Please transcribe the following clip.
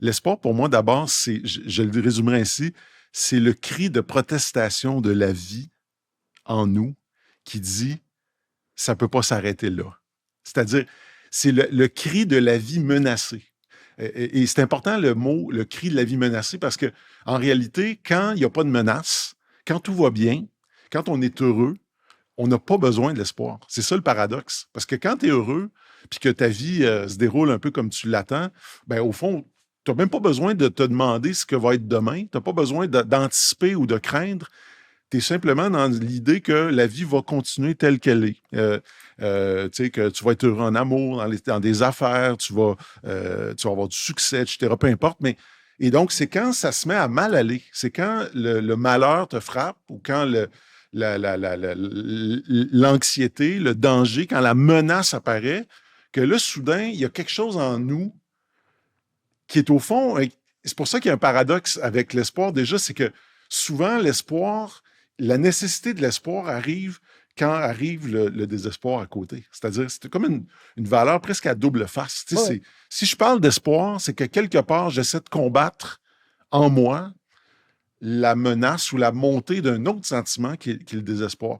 L'espoir, pour moi, d'abord, je le résumerai ainsi, c'est le cri de protestation de la vie en nous qui dit ça ne peut pas s'arrêter là. C'est-à-dire, c'est le cri de la vie menacée. Et c'est important le mot, le cri de la vie menacée, parce que en réalité, quand il n'y a pas de menace, quand tout va bien, quand on est heureux, on n'a pas besoin de l'espoir. C'est ça le paradoxe. Parce que quand tu es heureux, puis que ta vie se déroule un peu comme tu l'attends, ben au fond, tu n'as même pas besoin de te demander ce que va être demain. Tu n'as pas besoin d'anticiper ou de craindre. Tu es simplement dans l'idée que la vie va continuer telle qu'elle est. Tu sais, que tu vas être heureux en amour, dans des affaires, tu vas avoir du succès, etc. Peu importe. Et donc, c'est quand ça se met à mal aller. C'est quand le malheur te frappe ou quand l'anxiété, le danger, quand la menace apparaît, que là, soudain, il y a quelque chose en nous qui est au fond, c'est pour ça qu'il y a un paradoxe avec l'espoir déjà, c'est que souvent l'espoir, la nécessité de l'espoir arrive quand arrive le désespoir à côté. C'est-à-dire, c'est comme une valeur presque à double face. Tu sais, Ouais. si je parle d'espoir, c'est que quelque part, j'essaie de combattre en moi la menace ou la montée d'un autre sentiment qui est le désespoir.